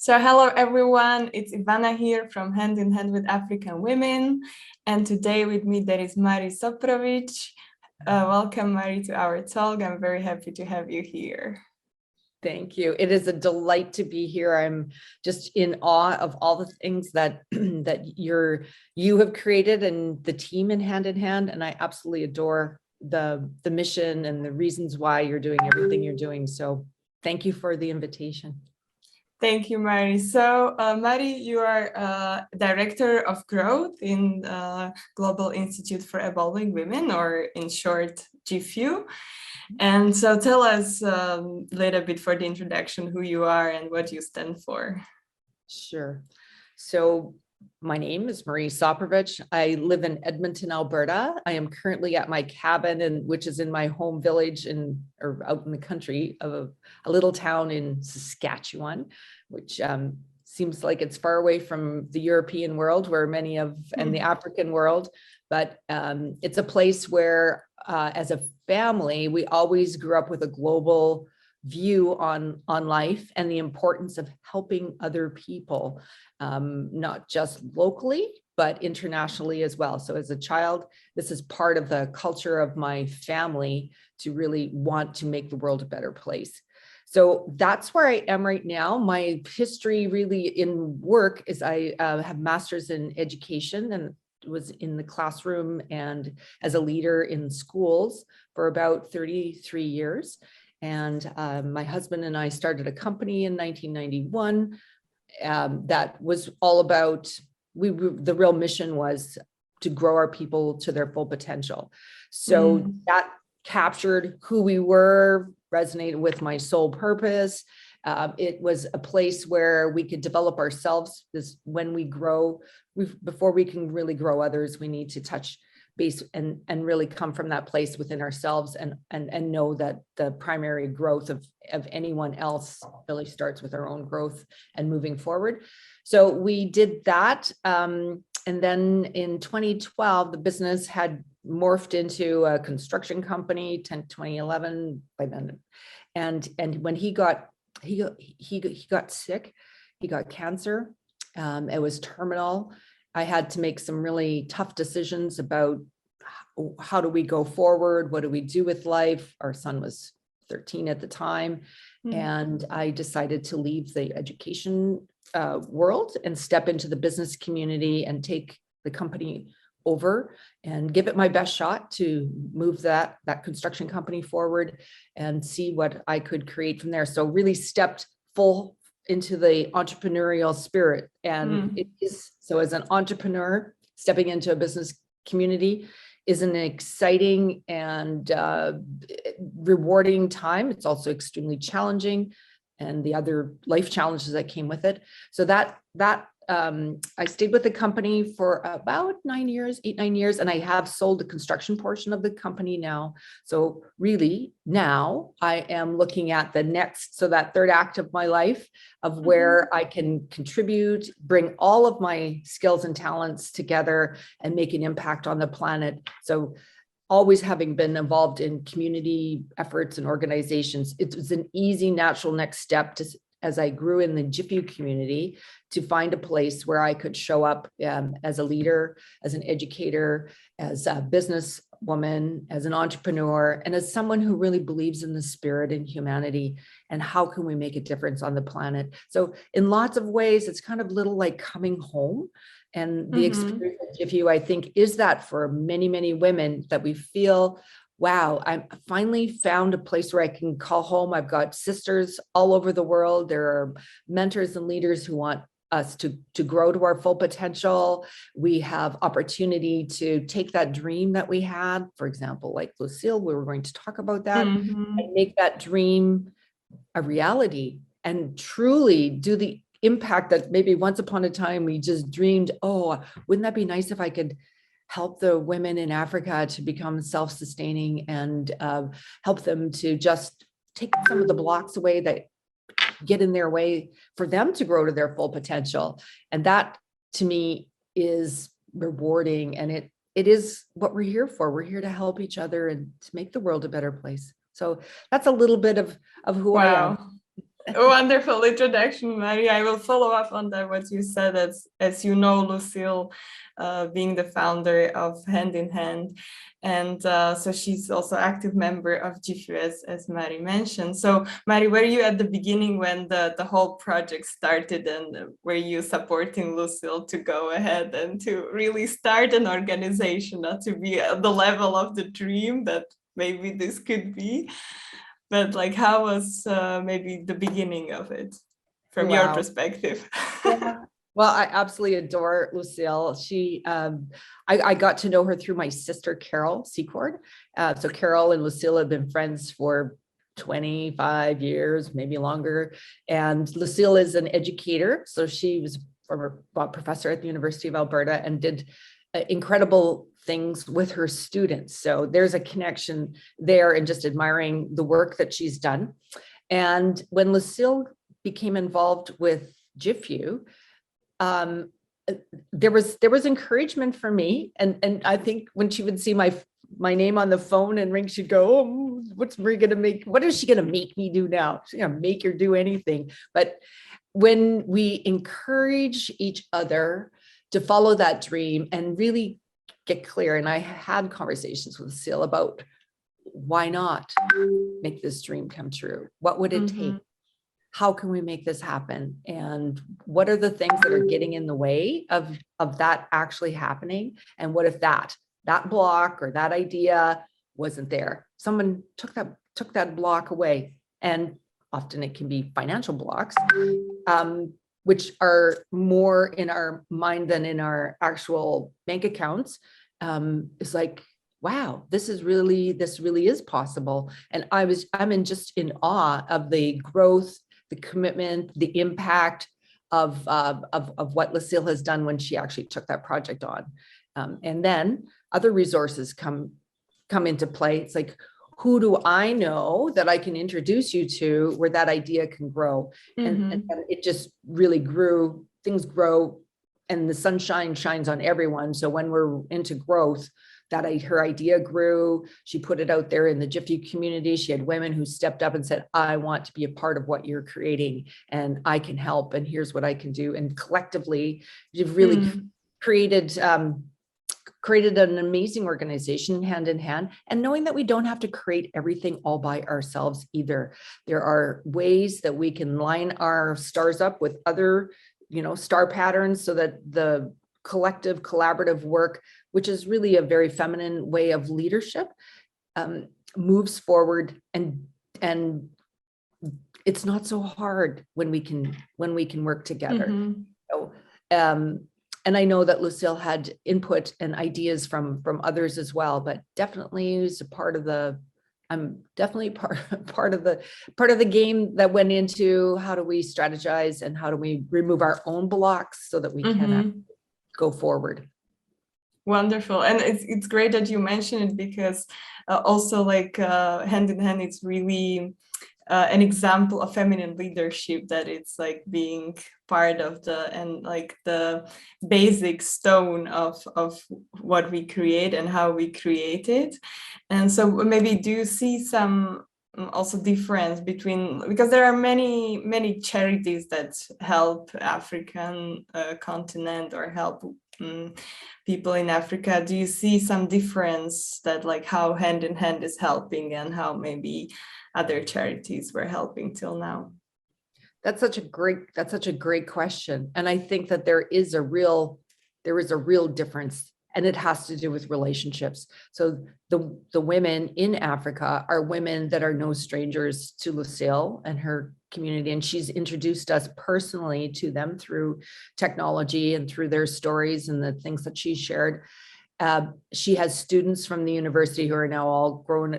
So hello everyone, it's Ivana here from Hand in Hand with African Women, and today with me there is Mari Soprovich. Welcome Mari to our talk. I'm very happy to have you here. Thank you. It is a delight to be here. I'm just in awe of all the things that you have created and the team in Hand, and I absolutely adore the mission and the reasons why you're doing everything you're doing. So thank you for the invitation. Thank you, Mari. So, Mari, you are Director of Growth in Global Institute for Evolving Women, or in short, GIFEW. And so tell us a little bit for the introduction who you are and what you stand for. Sure. So my name is Marie Soprovich. I live in Edmonton, Alberta. I am currently at my cabin, which is in my home village or out in the country of a little town in Saskatchewan, which seems like it's far away from the European world and the African world. But it's a place where as a family, we always grew up with a global view on life and the importance of helping other people, not just locally, but internationally as well. So as a child, this is part of the culture of my family to really want to make the world a better place. So that's where I am right now. My history really in work is I have master's in education and was in the classroom and as a leader in schools for about 33 years. And my husband and I started a company in 1991 that was all about, the real mission was to grow our people to their full potential. So that captured who we were, resonated with my soul purpose. It was a place where we could develop ourselves, because when we grow, before we can really grow others, we need to touch base and really come from that place within ourselves and know that the primary growth of anyone else really starts with our own growth and moving forward. So we did that. And then in 2012, the business had morphed into a construction company, 2011 by then. And when he got sick, he got cancer. It was terminal. I had to make some really tough decisions about how do we go forward? What do we do with life? Our son was 13 at the time. And I decided to leave the education world and step into the business community and take the company over and give it my best shot to move that construction company forward and see what I could create from there. So really stepped full into the entrepreneurial spirit. And it is, so as an entrepreneur, stepping into a business community is an exciting and rewarding time. It's also extremely challenging, and the other life challenges that came with it. So I stayed with the company for about 9 years, 8-9 years, and I have sold the construction portion of the company now. So really now I am looking at the next, so that third act of my life of where I can contribute, bring all of my skills and talents together and make an impact on the planet. So always having been involved in community efforts and organizations, it was an easy, natural next step as I grew in the GIFEW community to find a place where I could show up as a leader, as an educator, as a businesswoman, as an entrepreneur, and as someone who really believes in the spirit and humanity and how can we make a difference on the planet. So in lots of ways, it's kind of little like coming home. And the experience of GIFEW, I think, is that for many, many women that we feel, wow, I finally found a place where I can call home. I've got sisters all over the world. There are mentors and leaders who want us to grow to our full potential. We have opportunity to take that dream that we had, for example, like Lucille, we were going to talk about that, and make that dream a reality and truly do the impact that maybe once upon a time we just dreamed, oh, wouldn't that be nice if I could help the women in Africa to become self-sustaining and help them to just take some of the blocks away that get in their way for them to grow to their full potential. And that to me is rewarding. And it is what we're here for. We're here to help each other and to make the world a better place. So that's a little bit of who I am. A wonderful introduction, Mary. I will follow up on that, what you said, as you know, Lucille, being the founder of Hand in Hand. And so she's also active member of GIFEW, as Mary mentioned. So Mary, were you at the beginning when the whole project started, and were you supporting Lucille to go ahead and to really start an organization, not to be at the level of the dream that maybe this could be? But like, how was maybe the beginning of it from your perspective? Yeah. Well, I absolutely adore Lucille. I got to know her through my sister, Carol Secord. So Carol and Lucille have been friends for 25 years, maybe longer. And Lucille is an educator. So she was a professor at the University of Alberta and did incredible things with her students. So there's a connection there, and just admiring the work that she's done. And when Lucille became involved with GIFEW, there was encouragement for me. And I think when she would see my name on the phone and ring, she'd go, "Oh, what's Marie gonna make? What is she gonna make me do now? She's gonna make her do anything." But when we encourage each other to follow that dream and really get clear, and I had conversations with Lucille about why not make this dream come true? What would it take? How can we make this happen? And what are the things that are getting in the way of that actually happening? And what if that block or that idea wasn't there? Someone took that block away. And often it can be financial blocks, which are more in our mind than in our actual bank accounts. It's like, wow, this really is possible. And I'm just in awe of the growth, the commitment, the impact of what Lucille has done when she actually took that project on. And then other resources come into play. It's like, who do I know that I can introduce you to where that idea can grow? And it just really grew, things grow, and the sunshine shines on everyone. So when we're into growth, her idea grew. She put it out there in the GIFEW community. She had women who stepped up and said, "I want to be a part of what you're creating, and I can help, and here's what I can do." And collectively, you've really created an amazing organization, Hand in Hand, and knowing that we don't have to create everything all by ourselves either. There are ways that we can line our stars up with other, star patterns, so that the collective collaborative work, which is really a very feminine way of leadership, moves forward, and it's not so hard when we can work together. So, and I know that Lucille had input and ideas from others as well, but definitely is a part of I'm definitely part of the game that went into how do we strategize and how do we remove our own blocks so that we can go forward. Wonderful. And it's great that you mentioned it, because also like Hand in Hand, it's really an example of feminine leadership, that it's like being part of the basic stone of what we create and how we create it. And so maybe do you see some also difference between, because there are many charities that help African continent or help people in Africa. Do you see some difference that like how Hand in Hand is helping and how maybe other charities were helping till now? That's such a great question. And I think that there is a real difference, and it has to do with relationships. So the women in Africa are women that are no strangers to Lucille and her community. And she's introduced us personally to them through technology and through their stories and the things that she shared. She has students from the university who are now all grown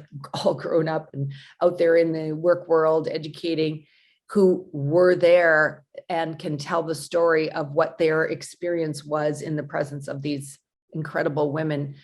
up and out there in the work world educating, who were there and can tell the story of what their experience was in the presence of these incredible women.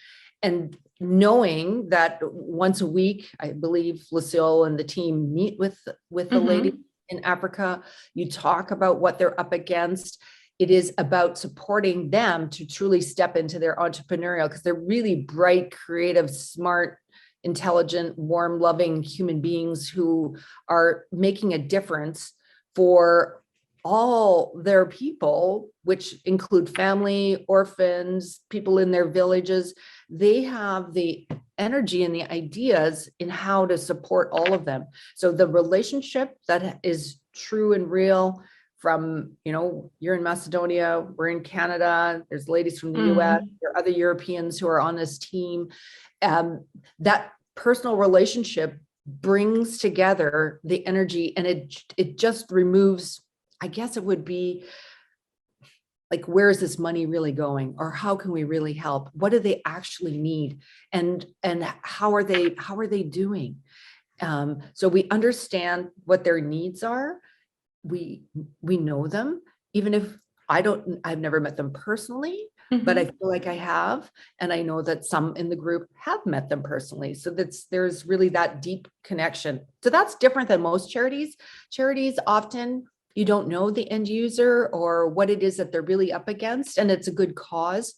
And knowing that once a week, I believe Lucille and the team meet with the ladies in Africa, you talk about what they're up against. It is about supporting them to truly step into their entrepreneurial, because they're really bright, creative, smart, intelligent, warm, loving human beings who are making a difference for all their people, which include family, orphans, people in their villages. They have the energy and the ideas in how to support all of them. So the relationship that is true and real from, you're in Macedonia, we're in Canada, there's ladies from the US, there are other Europeans who are on this team. That personal relationship brings together the energy, and it just removes, I guess it would be like, where is this money really going? Or how can we really help? What do they actually need? And how are they doing? So we understand what their needs are. We know them, even if I've never met them personally, but I feel like I have, and I know that some in the group have met them personally. So there's really that deep connection. So that's different than most charities. Charities often, you don't know the end user or what it is that they're really up against, and it's a good cause.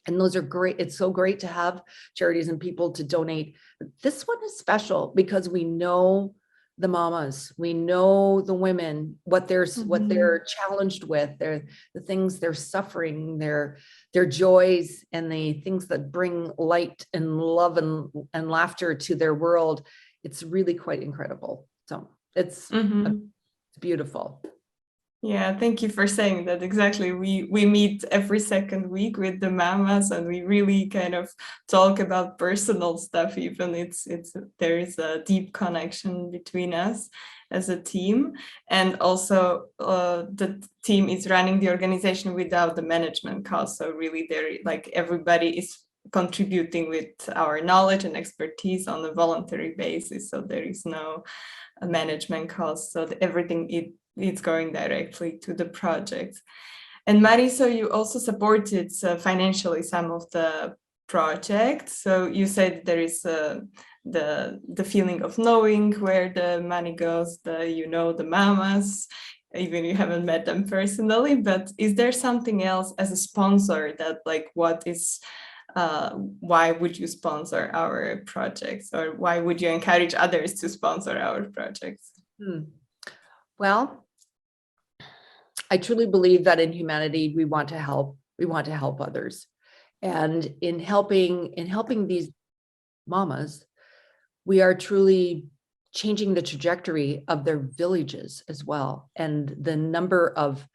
And those are great. It's so great to have charities and people to donate. This one is special because we know the mamas, we know the women, what they're challenged with, the things they're suffering, their joys, and the things that bring light and love and laughter to their world. It's really quite incredible. So it's beautiful. Yeah, thank you for saying that. Exactly. We meet every second week with the mamas, and we really kind of talk about personal stuff. Even there is a deep connection between us as a team, and also the team is running the organization without the management cost. So really, everybody is contributing with our knowledge and expertise on a voluntary basis. So there is no management cost. So everything it's going directly to the project. And Mari, so you also supported financially some of the projects. So you said there is the feeling of knowing where the money goes, the mamas, even you haven't met them personally, but is there something else as a sponsor that why would you sponsor our projects, or why would you encourage others to sponsor our projects? Well, I truly believe that in humanity, we want to help others. And in helping these mamas, we are truly changing the trajectory of their villages as well. And the number of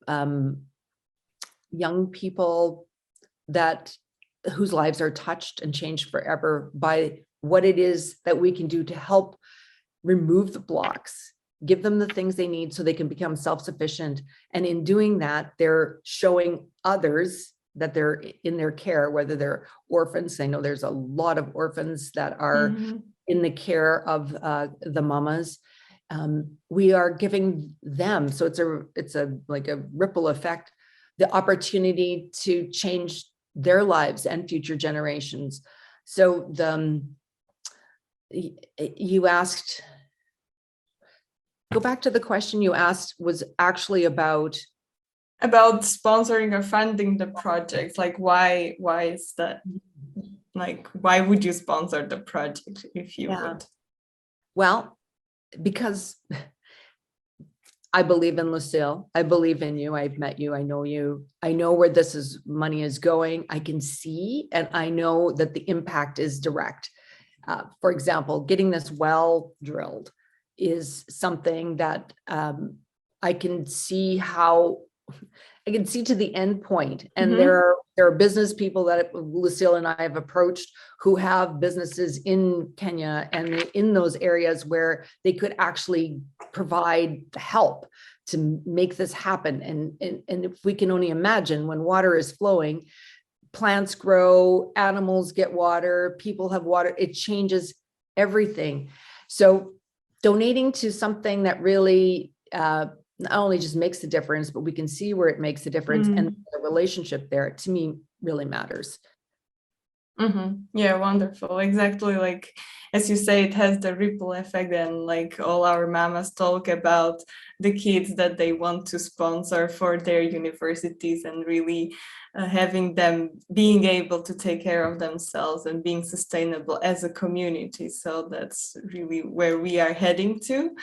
young people whose lives are touched and changed forever by what it is that we can do to help remove the blocks, give them the things they need so they can become self-sufficient. And in doing that, they're showing others that they're in their care, whether they're orphans. I know there's a lot of orphans that are in the care of the mamas. We are giving them, so it's like a ripple effect, the opportunity to change their lives and future generations. So you asked, go back to the question you asked, was actually about sponsoring or funding the project. Like why is that? Like, why would you sponsor the project if you would? Well, because I believe in Lucille. I believe in you. I've met you. I know you. I know where money is going. I can see, and I know that the impact is direct. For example, getting this well drilled is something that I can see to the end point. And there are business people that Lucille and I have approached who have businesses in Kenya and in those areas where they could actually provide help to make this happen. And if we can only imagine, when water is flowing, plants grow, animals get water, people have water, it changes everything. So donating to something that really not only just makes the difference, but we can see where it makes a difference, and the relationship there, to me, really matters. Yeah, wonderful. Exactly. Like, as you say, it has the ripple effect, and like all our mamas talk about the kids that they want to sponsor for their universities, and really having them being able to take care of themselves and being sustainable as a community. So that's really where we are heading to.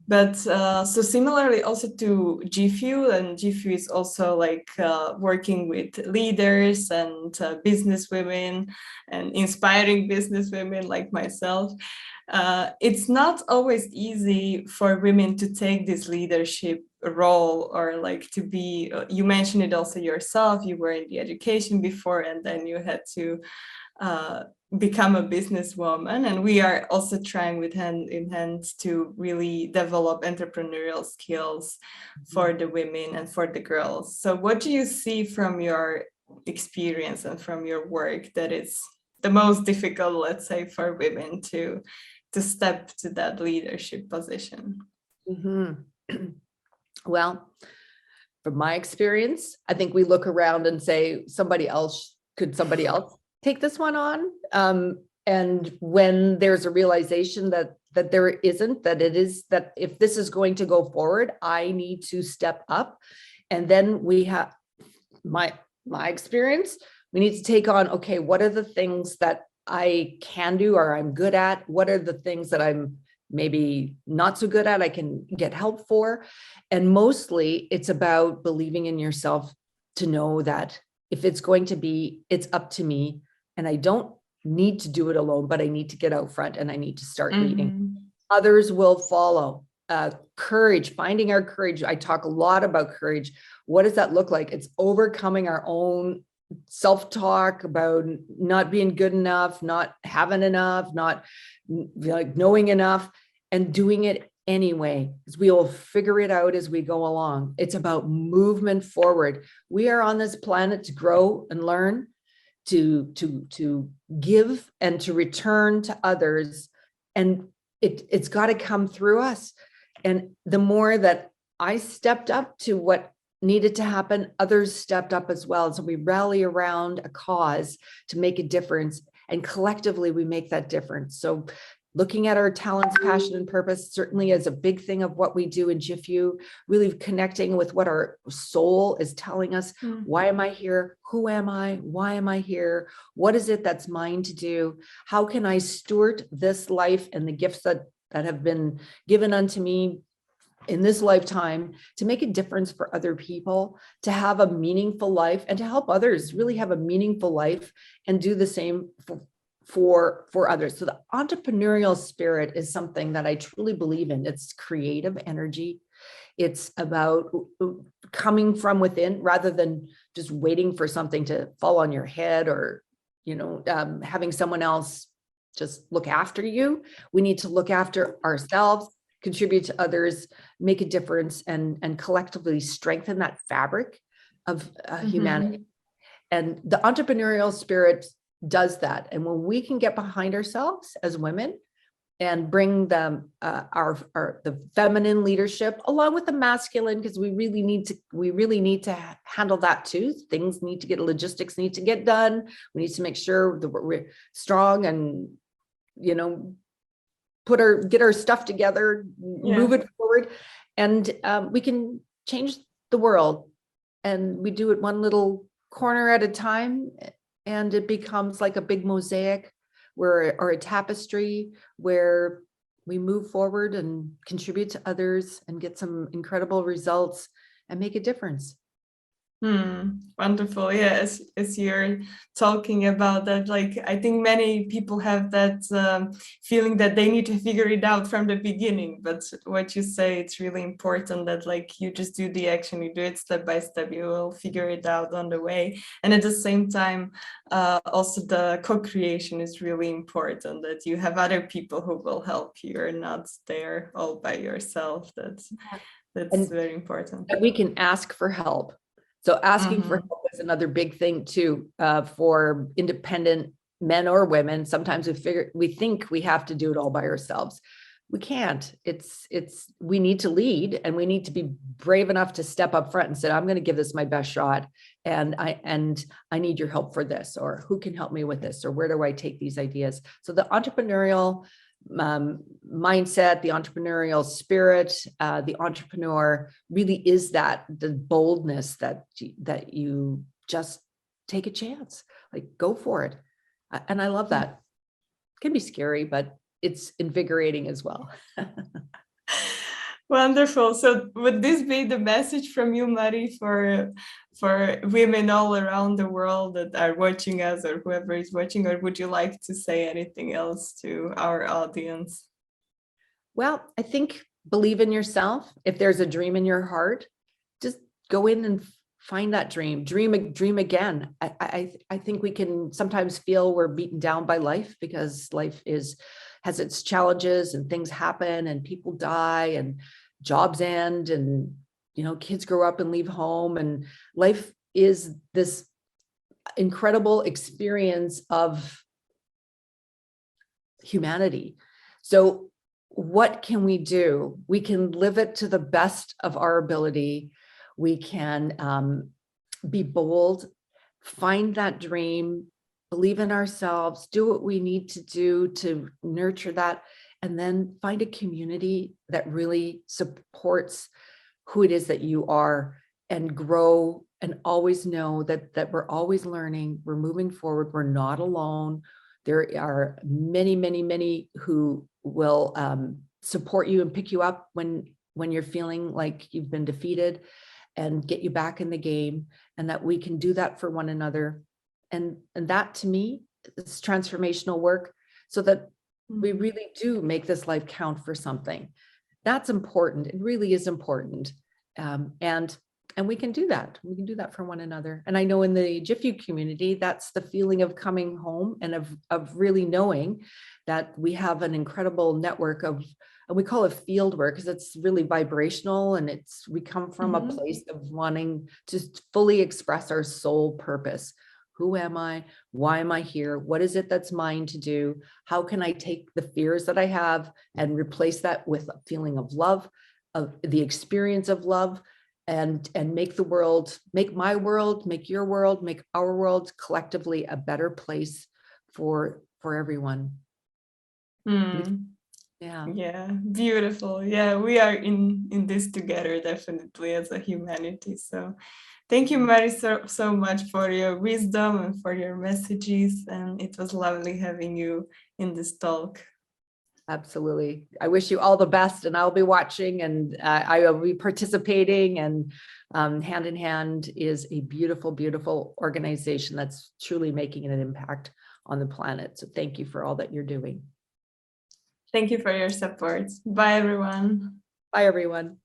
But so similarly also to GIFEW, and GIFEW is also like working with leaders and business women and inspiring business women like myself. It's not always easy for women to take this leadership role, or like to be, you mentioned it also yourself, you were in the education before and then you had to become a businesswoman, and we are also trying with HandinHand to really develop entrepreneurial skills for the women and for the girls. So what do you see from your experience and from your work that is the most difficult, let's say, for women to step to that leadership position? Well, from my experience, I think we look around and say, could somebody else take this one on? And when there's a realization that there isn't, that it is, that if this is going to go forward, I need to step up. And then we have my experience, we need to take on, okay, what are the things that I can do or I'm good at? What are the things that I'm maybe not so good at, I can get help for? And mostly it's about believing in yourself to know that if it's going to be, it's up to me, and I don't need to do it alone, but I need to get out front and I need to start leading. Others will follow. Courage, finding our courage. I talk a lot about courage. What does that look like? It's overcoming our own self-talk about not being good enough, not having enough, not like knowing enough, and doing it anyway, because we will figure it out as we go along. It's about movement forward. We are on this planet to grow and learn, to give and to return to others, and it's got to come through us. And the more that I stepped up to what needed to happen, others stepped up as well. So we rally around a cause to make a difference, and collectively we make that difference. So looking at our talents, passion, and purpose certainly is a big thing of what we do in GIFEW, really connecting with what our soul is telling us. Why am I here? Who am I? Why am I here? What is it that's mine to do? How can I steward this life and the gifts that have been given unto me in this lifetime to make a difference for other people, to have a meaningful life, and to help others really have a meaningful life and do the same for others. So the entrepreneurial spirit is something that I truly believe in. It's creative energy. It's about coming from within rather than just waiting for something to fall on your head, or, having someone else just look after you. We need to look after ourselves, contribute to others, make a difference, and collectively strengthen that fabric of humanity. And the entrepreneurial spirit does that. And when we can get behind ourselves as women and bring them the feminine leadership along with the masculine, because we really need to handle that too. Things need to get, logistics need to get done. We need to make sure that we're strong and get our stuff together, move it forward, and we can change the world. And we do it one little corner at a time, and it becomes like a big mosaic or a tapestry where we move forward and contribute to others and get some incredible results and make a difference. Wonderful. Yeah, as you're talking about that, like, I think many people have that feeling that they need to figure it out from the beginning. But what you say, it's really important that, like, you just do the action, you do it step by step, you will figure it out on the way. And at the same time, also the co-creation is really important, that you have other people who will help you. You're not there all by yourself. That's very important. We can ask for help. So asking for help is another big thing too, for independent men or women. Sometimes we think we have to do it all by ourselves. We can't. We need to lead, and we need to be brave enough to step up front and say, I'm going to give this my best shot. And I need your help for this, or who can help me with this, or where do I take these ideas? So the entrepreneurial mindset, the entrepreneurial spirit, the entrepreneur really is the boldness that you just take a chance, like go for it. And I love that. It can be scary, but it's invigorating as well. Wonderful. So would this be the message from you, Mari, for women all around the world that are watching us or whoever is watching, or would you like to say anything else to our audience? Well, I think believe in yourself. If there's a dream in your heart, just go in and find that dream. Dream again. I think we can sometimes feel we're beaten down by life because life has its challenges and things happen and people die and jobs end and kids grow up and leave home, and life is this incredible experience of humanity. So what can we do? We can live it to the best of our ability. We can be bold, find that dream, believe in ourselves, do what we need to do to nurture that, and then find a community that really supports who it is that you are, and grow, and always know that we're always learning, we're moving forward, we're not alone. There are many, many, many who will support you and pick you up when you're feeling like you've been defeated, and get you back in the game, and that we can do that for one another. And that to me is transformational work, so that we really do make this life count for something. That's important. It really is important. And we can do that. We can do that for one another. And I know in the GIFEW community, that's the feeling of coming home and of really knowing that we have an incredible network of, and we call it field work because it's really vibrational, and we come from a place of wanting to fully express our soul purpose. Who am I? Why am I here? What is it that's mine to do? How can I take the fears that I have and replace that with a feeling of love, of the experience of love, and make the world, make my world, make your world, make our world collectively a better place for everyone. Yeah, beautiful. Yeah, we are in this together, definitely, as a humanity. So thank you, Mari, so much for your wisdom and for your messages, and it was lovely having you in this talk. Absolutely. I wish you all the best, and I'll be watching, and I will be participating. And HandinHand is a beautiful, beautiful organization that's truly making an impact on the planet. So thank you for all that you're doing. Thank you for your support. Bye, everyone. Bye, everyone.